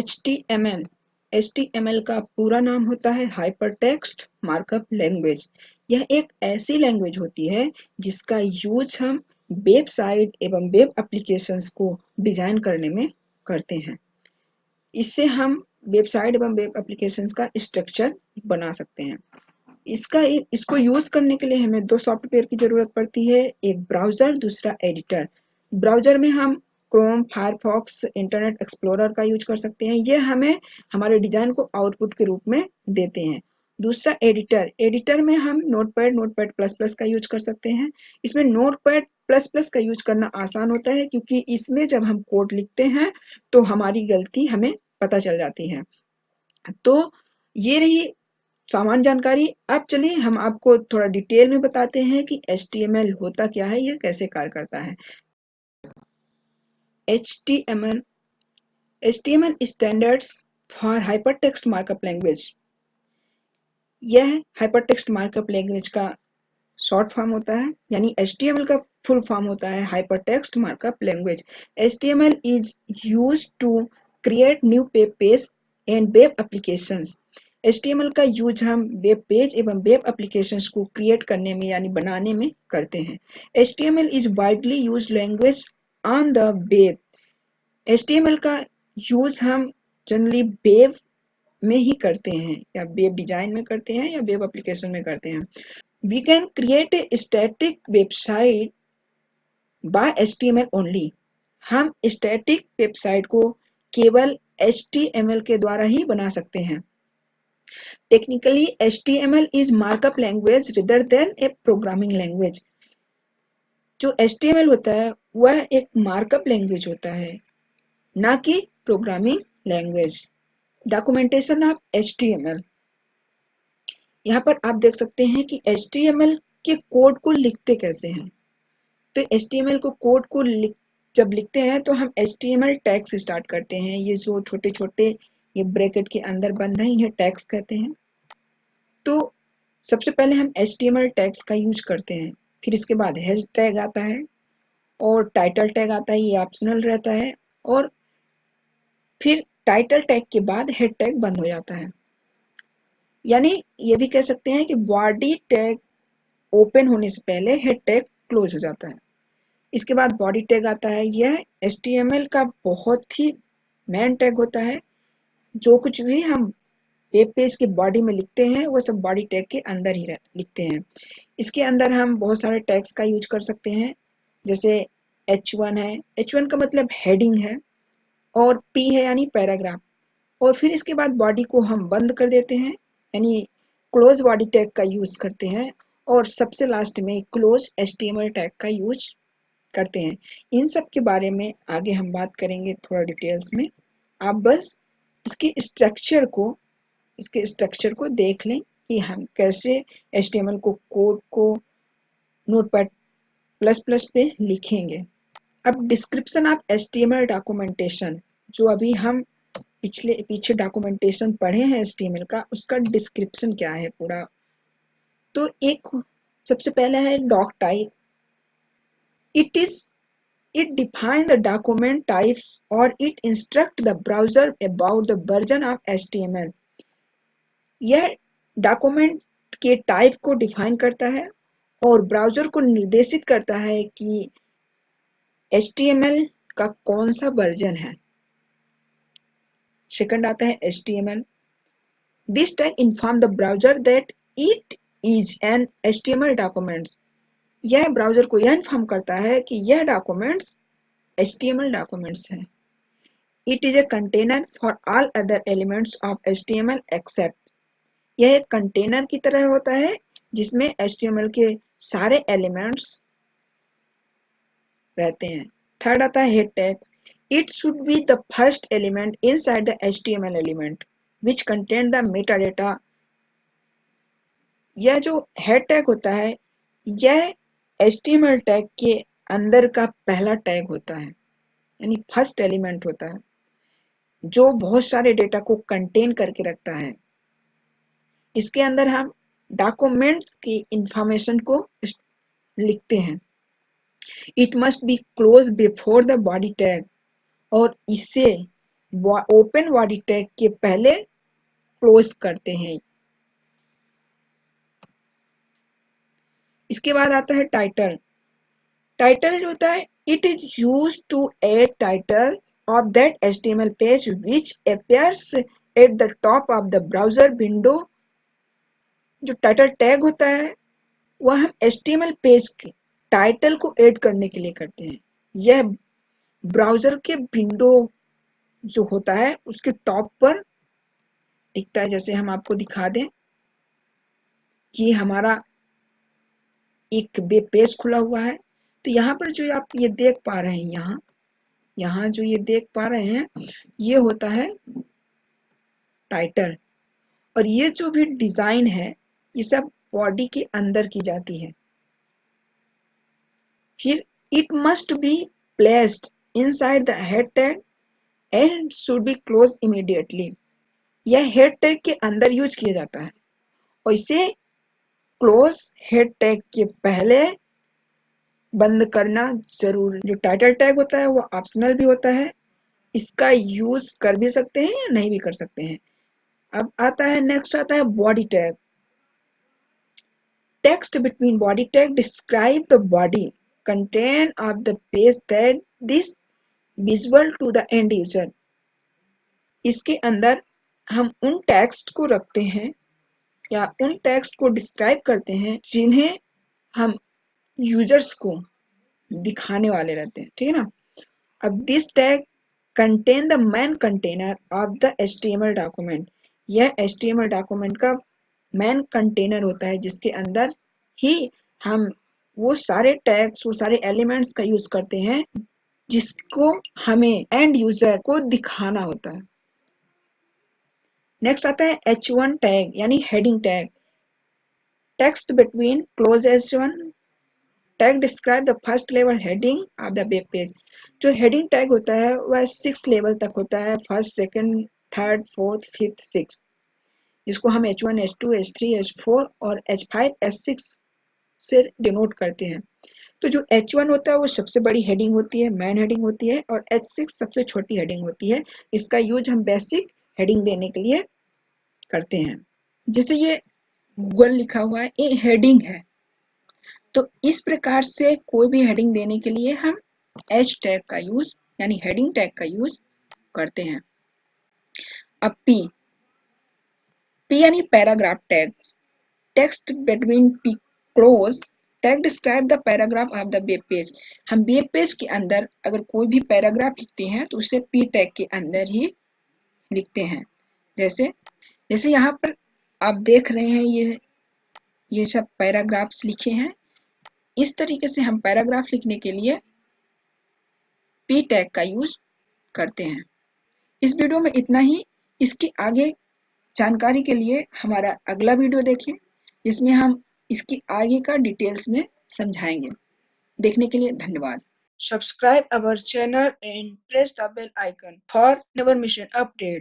HTML HTML का पूरा नाम होता है हाइपरटेक्स्ट मार्कअप लैंग्वेज। यह एक ऐसी लैंग्वेज होती है जिसका यूज हम वेबसाइट एवं वेब एप्लीकेशंस को डिजाइन करने में करते हैं। इससे हम वेबसाइट एवं वेब एप्लीकेशंस का स्ट्रक्चर बना सकते हैं। इसको यूज करने के लिए हमें दो सॉफ्टवेयर की जरूरत पड़ती है, एक ब्राउजर, दूसरा एडिटर। ब्राउजर में हम क्रोम, फायरफॉक्स, इंटरनेट एक्सप्लोरर का यूज कर सकते हैं। ये हमें हमारे डिजाइन को आउटपुट के रूप में देते हैं। दूसरा एडिटर में हम नोटपैड प्लस प्लस का यूज कर सकते हैं। इसमें नोटपैड प्लस प्लस का यूज करना आसान होता है क्योंकि इसमें जब हम कोड लिखते हैं तो हमारी गलती हमें पता चल जाती है। तो ये रही सामान्य जानकारी। अब चलिए हम आपको थोड़ा डिटेल में बताते हैं कि HTML होता क्या है, यह कैसे कार्य करता है। HTML standards for hypertext markup language. यह हाइपरटेक्स्ट मार्कअप लैंग्वेज का शॉर्ट फॉर्म होता है, यानी HTML का फुल फॉर्म होता है hypertext markup language. HTML is used to create new web page and web applications. HTML का यूज हम वेब पेज एवं वेब एप्लीकेशंस को क्रिएट करने में यानी बनाने में करते हैं। HTML is widely used language on the web. HTML का यूज हम जनरली वेब में ही करते हैं, या वेब डिजाइन में करते हैं, या वेब एप्लीकेशन में करते हैं। We can create a static website by HTML only. हम static वेबसाइट को केवल HTML के द्वारा ही बना सकते हैं। Technically, HTML is markup language rather than a programming language. जो HTML होता है वह एक मार्कअप लैंग्वेज होता है, ना कि programming language. Documentation of HTML। यहाँ पर आप देख सकते हैं कि HTML के कोड को लिखते कैसे हैं। तो HTML को कोड को जब लिखते हैं तो हम HTML टैग से स्टार्ट करते हैं। ये जो छोटे छोटे ये ब्रैकेट के अंदर बंद है, इन्हें टैग्स कहते हैं। तो सबसे पहले हम HTML टैग्स का यूज करते हैं, फिर इसके बाद हैश टैग आता है और टाइटल टैग आता है, ये ऑप्शनल रहता है, और फिर टाइटल टैग के बाद हेड टैग बंद हो जाता है। यानी ये भी कह सकते हैं कि बॉडी टैग ओपन होने से पहले हेड टैग क्लोज हो जाता है। इसके बाद बॉडी टैग आता है। यह HTML का बहुत ही मेन टैग होता है। जो कुछ भी हम वेब पेज के बॉडी में लिखते हैं वो सब बॉडी टैग के अंदर ही लिखते हैं। इसके अंदर हम बहुत सारे टैग्स का यूज कर सकते हैं, जैसे H1 है। H1 का मतलब हेडिंग है, और P है यानी पैराग्राफ। और फिर इसके बाद बॉडी को हम बंद कर देते हैं, यानी क्लोज बॉडी टैग का यूज करते हैं, और सबसे लास्ट में क्लोज HTML टैग का यूज करते हैं। इन सब के बारे में आगे हम बात करेंगे थोड़ा डिटेल्स में। आप बस इसके स्ट्रक्चर को देख लें कि हम कैसे HTML को कोड को नोटपैड प्लस प्लस पे लिखेंगे। अब डिस्क्रिप्शन ऑफ HTML डॉक्यूमेंटेशन, जो अभी हम पीछे डॉक्यूमेंटेशन पढ़े हैं HTML का, उसका डिस्क्रिप्शन क्या है पूरा। तो एक सबसे पहला है doctype. It defines the document types or it instructs the browser about the version of HTML. यह डॉक्यूमेंट के टाइप को डिफाइन करता है और ब्राउजर को निर्देशित करता है कि HTML का कौन सा वर्जन है। सेकंड आता है HTML. This tag informs the browser that it is an HTML documents. यह ब्राउजर को यह इन्फॉर्म करता है कि यह डॉक्यूमेंट्स HTML डॉक्यूमेंट्स हैं। It is a container for all other elements of HTML except. यह एक कंटेनर की तरह होता है जिसमें HTML के सारे एलिमेंट्स रहते हैं। थर्ड आता है head tags. It should be the first element inside the HTML element which contain the metadata. यह जो हेड टैग होता है यह HTML टैग के अंदर का पहला टैग होता है, यानी फर्स्ट एलिमेंट होता है जो बहुत सारे डेटा को कंटेन करके रखता है। इसके अंदर हम डॉक्यूमेंट्स की इंफॉर्मेशन को लिखते हैं। It must be close before the body tag, और इसे ओपन बॉडी टैग के पहले क्लोज करते हैं। इसके बाद आता है टाइटल। टाइटल जो होता है, it is use to add title of that HTML page which appears at the top of the browser window. जो टाइटल टैग होता है वह हम एचटीएमएल पेज के टाइटल को ऐड करने के लिए करते हैं। यह ब्राउजर के विंडो जो होता है उसके टॉप पर दिखता है। जैसे हम आपको दिखा दें, ये हमारा एक वेब पेज खुला हुआ है। तो यहाँ पर जो आप ये देख पा रहे हैं, यहाँ जो ये देख पा रहे हैं, ये होता है टाइटल। और ये जो भी डिजाइन है ये सब बॉडी के अंदर की जाती है। फिर it must be placed inside the head tag and should be close immediately. यह हेड टैग के अंदर यूज किया जाता है और इसे क्लोज हेड टैग के पहले बंद करना जरूर। जो टाइटल टैग होता है वो ऑप्शनल भी होता है, इसका यूज कर भी सकते हैं या नहीं भी कर सकते हैं। अब आता है, नेक्स्ट आता है body tag. Text between body tag describe the body content of the page that this visual to the end user. इसके अंदर हम उन टेक्स्ट को रखते हैं या उन टेक्स्ट को डिस्क्राइब करते हैं जिन्हें हम यूजर्स को दिखाने वाले रहते हैं, ठीक है ना। अब this tag contain the main container of the HTML document. यह एचटीएमएल डॉक्यूमेंट का मेन कंटेनर होता है जिसके अंदर ही हम वो सारे टैग्स, वो सारे एलिमेंट्स का यूज करते हैं जिसको हमें एंड यूजर को दिखाना होता है। नेक्स्ट आता है H1 टैग यानी heading tag. Text between close H1 tag describe the first level heading of the web page. जो हेडिंग टैग होता है वह 6 लेवल तक होता है, first, second, third, fourth, fifth, six, जिसको हम H1, H2, H3, H4 और H5, H6 से डिनोट करते हैं। तो जो H1 होता है वो सबसे बड़ी हेडिंग होती है, मेन हेडिंग होती है, और H6 सबसे छोटी हेडिंग होती है। इसका यूज हम बेसिक हेडिंग देने के लिए करते हैं। जैसे ये गूगल लिखा हुआ है, ये हेडिंग है। तो इस प्रकार से कोई भी हेडिंग देने के लिए हम H टैग का यूज यानी हेडिंग टैग का यूज करते हैं। अब P यानी paragraph tags. Text between P close tag describe the paragraph of the web page. हम वेब पेज के अंदर अगर कोई भी पैराग्राफ लिखते हैं तो उसे P टैग के अंदर ही लिखते हैं। जैसे जैसे यहाँ पर आप देख रहे हैं, ये सब पैराग्राफ्स लिखे हैं। इस तरीके से हम पैराग्राफ लिखने के लिए P टैग का यूज करते हैं। इस वीडियो में इतना ही। इसके आगे जानकारी के लिए हमारा अगला वीडियो देखें, जिसमें हम इसकी आगे का डिटेल्स में समझाएंगे। देखने के लिए धन्यवाद। Subscribe our channel and press the bell icon for never miss an update.